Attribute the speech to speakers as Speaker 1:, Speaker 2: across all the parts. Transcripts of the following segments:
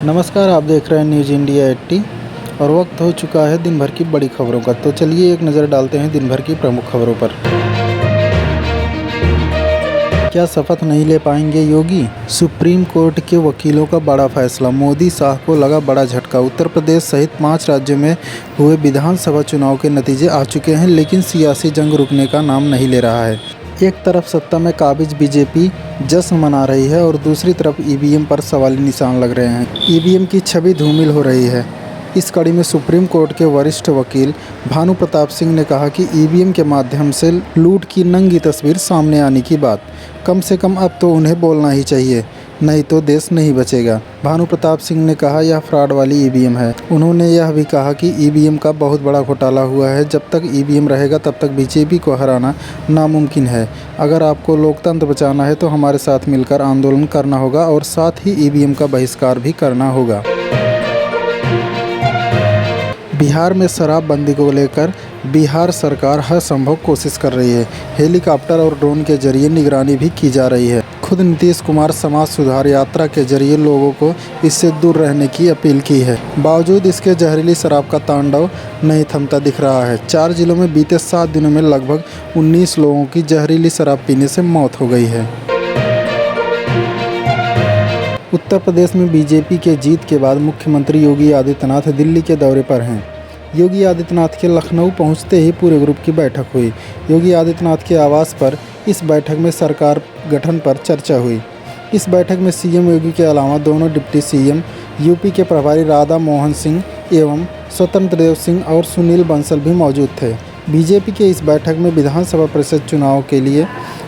Speaker 1: नमस्कार, आप देख रहे हैं न्यूज़ इंडिया 80 और वक्त हो चुका है दिन भर की बड़ी खबरों का। तो चलिए एक नज़र डालते हैं दिन भर की प्रमुख खबरों पर। क्या शपथ नहीं ले पाएंगे योगी? सुप्रीम कोर्ट के वकीलों का बड़ा फैसला, मोदी शाह को लगा बड़ा झटका। उत्तर प्रदेश सहित 5 राज्यों में हुए विधानसभा चुनाव के नतीजे आ चुके हैं, लेकिन सियासी जंग रुकने का नाम नहीं ले रहा है। एक तरफ सत्ता में काबिज बीजेपी जश्न मना रही है और दूसरी तरफ ईवीएम पर सवाली निशान लग रहे हैं। ईवीएम की छवि धूमिल हो रही है। इस कड़ी में सुप्रीम कोर्ट के वरिष्ठ वकील भानु प्रताप सिंह ने कहा कि ईवीएम के माध्यम से लूट की नंगी तस्वीर सामने आने की बात कम से कम अब तो उन्हें बोलना ही चाहिए, नहीं तो देश नहीं बचेगा। भानु प्रताप सिंह ने कहा यह फ्रॉड वाली ईवीएम है। उन्होंने यह भी कहा कि ईवीएम का बहुत बड़ा घोटाला हुआ है। जब तक ईवीएम रहेगा तब तक बीजेपी को हराना नामुमकिन है। अगर आपको लोकतंत्र बचाना है तो हमारे साथ मिलकर आंदोलन करना होगा और साथ ही ईवीएम का बहिष्कार भी करना होगा। बिहार में शराबबंदी को लेकर बिहार सरकार हर संभव कोशिश कर रही है। हेलीकॉप्टर और ड्रोन के जरिए निगरानी भी की जा रही है। खुद नीतीश कुमार समाज सुधार यात्रा के जरिए लोगों को इससे दूर रहने की अपील की है। बावजूद इसके जहरीली शराब का तांडव नहीं थमता दिख रहा है। 4 जिलों में बीते 7 दिनों में लगभग 19 लोगों की जहरीली शराब पीने से मौत हो गई है। उत्तर प्रदेश में बीजेपी के जीत के बाद मुख्यमंत्री योगी आदित्यनाथ दिल्ली के दौरे पर हैं। योगी आदित्यनाथ के लखनऊ पहुंचते ही पूरे ग्रुप की बैठक हुई। योगी आदित्यनाथ के आवास पर इस बैठक में सरकार गठन पर चर्चा हुई। इस बैठक में सीएम योगी के अलावा दोनों डिप्टी सीएम, यूपी के प्रभारी राधा मोहन सिंह एवं स्वतंत्र देव सिंह और सुनील बंसल भी मौजूद थे। बीजेपी के इस बैठक में विधानसभा परिषद चुनाव के लिए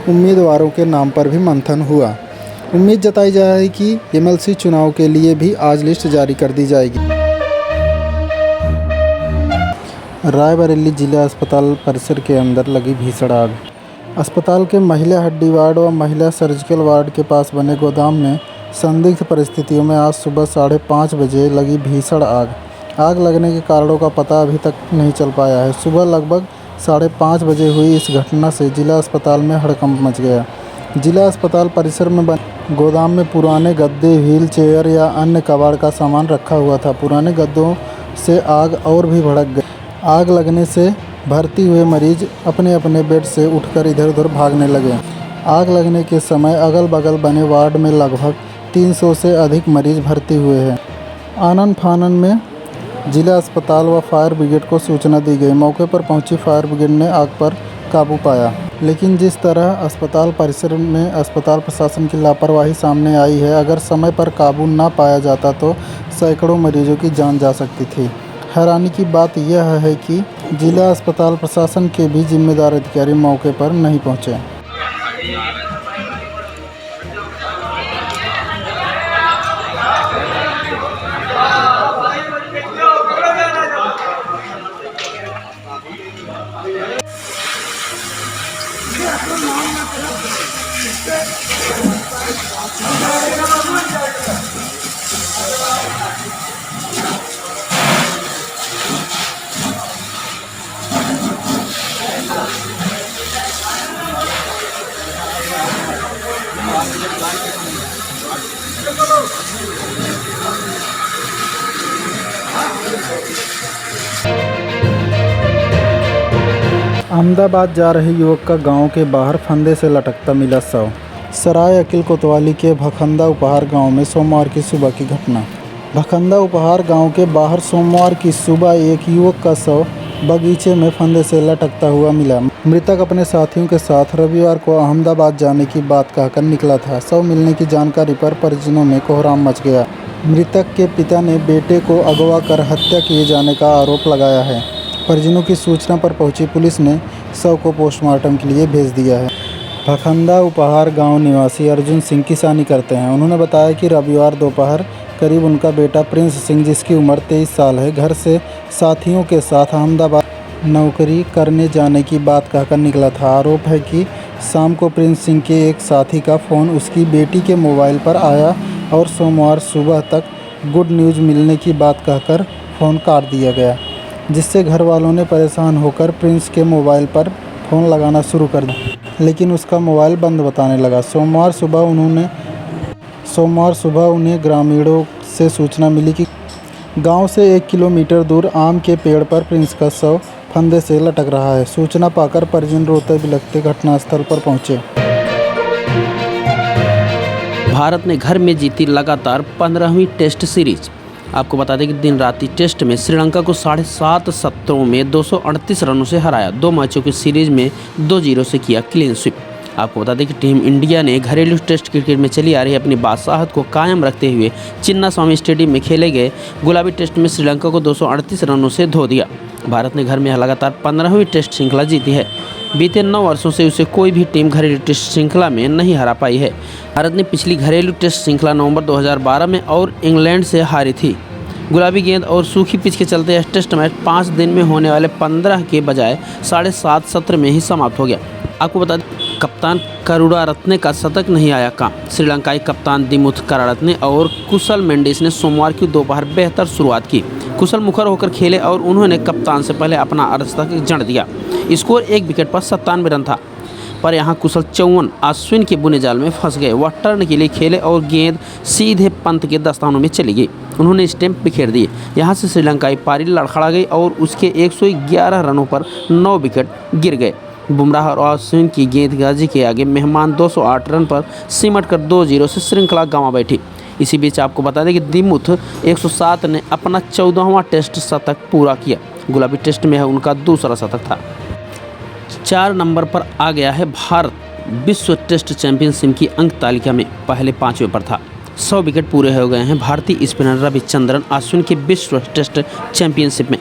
Speaker 1: उम्मीदवारों के नाम पर भी मंथन हुआ। उम्मीद जताई जा रही है कि एमएलसी चुनाव के लिए भी आज लिस्ट जारी कर दी जाएगी। रायबरेली जिला अस्पताल परिसर के अंदर लगी भीषण आग। अस्पताल के महिला हड्डी वार्ड व महिला सर्जिकल वार्ड के पास बने गोदाम में संदिग्ध परिस्थितियों में आज सुबह 5:30 बजे लगी भीषण आग। आग लगने के कारणों का पता अभी तक नहीं चल पाया है। सुबह लगभग 5:30 बजे हुई इस घटना से जिला अस्पताल में हड़कंप मच गया। जिला अस्पताल परिसर में गोदाम में पुराने गद्दे, व्हील चेयर या अन्य कबाड़ का सामान रखा हुआ था। पुराने गद्दों से आग और भी भड़क गई। आग लगने से भर्ती हुए मरीज अपने अपने बेड से उठकर इधर उधर भागने लगे। आग लगने के समय अगल बगल बने वार्ड में लगभग 300 से अधिक मरीज भर्ती हुए हैं। आनन फानन में जिला अस्पताल व फायर ब्रिगेड को सूचना दी गई। मौके पर पहुंची फायर ब्रिगेड ने आग पर काबू पाया, लेकिन जिस तरह अस्पताल परिसर में अस्पताल प्रशासन की लापरवाही सामने आई है, अगर समय पर काबू न पाया जाता तो सैकड़ों मरीजों की जान जा सकती थी। हैरानी की बात यह है कि जिला अस्पताल प्रशासन के भी जिम्मेदार अधिकारी मौके पर नहीं पहुंचे। अहमदाबाद जा रहे युवक का गांव के बाहर फंदे से लटकता मिला शव। सराय अकिल कोतवाली के भखंदा उपहार गांव में सोमवार की सुबह की घटना। भखंदा उपहार गांव के बाहर सोमवार की सुबह एक युवक का शव बगीचे में फंदे से लटकता हुआ मिला। मृतक अपने साथियों के साथ रविवार को अहमदाबाद जाने की बात कहकर निकला था। शव मिलने की जानकारी पर परिजनों में कोहराम मच गया। मृतक के पिता ने बेटे को अगवा कर हत्या किए जाने का आरोप लगाया है। परिजनों की सूचना पर पहुंची पुलिस ने शव को पोस्टमार्टम के लिए भेज दिया है। भखंदा उपहार गांव निवासी अर्जुन सिंह किसानी करते हैं। उन्होंने बताया कि रविवार दोपहर करीब उनका बेटा प्रिंस सिंह, जिसकी उम्र 23 साल है, घर से साथियों के साथ अहमदाबाद नौकरी करने जाने की बात कहकर निकला था। आरोप है कि शाम को प्रिंस सिंह के एक साथी का फ़ोन उसकी बेटी के मोबाइल पर आया और सोमवार सुबह तक गुड न्यूज़ मिलने की बात कहकर फ़ोन काट दिया गया, जिससे घर वालों ने परेशान होकर प्रिंस के मोबाइल पर फ़ोन लगाना शुरू कर दिया, लेकिन उसका मोबाइल बंद बताने लगा। सोमवार सुबह उन्हें ग्रामीणों से सूचना मिली कि गांव से 1 किलोमीटर दूर आम के पेड़ पर प्रिंस का शव फंदे से लटक रहा है। सूचना पाकर परिजन रोते बिलखते घटनास्थल पर पहुंचे।
Speaker 2: भारत ने घर में जीती लगातार 15वीं टेस्ट सीरीज। आपको बता दें कि दिन रात टेस्ट में श्रीलंका को 7.5 शतकों में 238 रनों से हराया। 2 मैचों की सीरीज में 2-0 से किया क्लीन स्वीप। आपको बता दें कि टीम इंडिया ने घरेलू टेस्ट क्रिकेट में चली आ रही अपनी बादशाहत को कायम रखते हुए चिन्नास्वामी स्टेडियम में खेले गए गुलाबी टेस्ट में श्रीलंका को 238 रनों से धो दिया। भारत ने घर में लगातार 15वीं टेस्ट श्रृंखला जीती है। बीते 9 वर्षों से उसे कोई भी टीम घरेलू टेस्ट श्रृंखला में नहीं हरा पाई है। भारत ने पिछली घरेलू टेस्ट श्रृंखला नवंबर 2012 में और इंग्लैंड से हारी थी। गुलाबी गेंद और सूखी पिच के चलते यह टेस्ट मैच 5 दिन में होने वाले 15 के बजाय 7.5 सत्र में ही समाप्त हो गया। आपको बता दें कप्तान करुणारत्ने का शतक नहीं आया काम। श्रीलंकाई कप्तान दिमुथ करुणारत्ने और कुशल मेंडिस ने सोमवार की दोपहर बेहतर शुरुआत की। कुशल मुखर होकर खेले और उन्होंने कप्तान से पहले अपना अर्धशतक जड़ दिया। स्कोर 1 विकेट पर 97 रन था, पर यहाँ कुशल 54 अश्विन के बुने जाल में फंस गए। वह टर्न के लिए खेले और गेंद सीधे पंत के दस्तानों में चली गई। उन्होंने स्टंप बिखेर दिए। यहाँ से श्रीलंकाई पारी लड़खड़ा गई और उसके 111 रनों पर 9 विकेट गिर गए। बुमराह और अश्विन की गेंदबाजी के आगे मेहमान 208 रन पर सिमट कर 2-0 से श्रृंखला गंवा बैठी। इसी बीच आपको बता दें कि दिमुथ 107 ने अपना 14वां टेस्ट शतक पूरा किया। गुलाबी टेस्ट में उनका दूसरा शतक था। 4 नंबर पर आ गया है भारत। विश्व टेस्ट चैंपियनशिप की अंक तालिका में पहले 5वें पर था। 100 विकेट पूरे हो गए हैं भारतीय स्पिनर रविचंद्रन अश्विन के विश्व टेस्ट चैंपियनशिप में।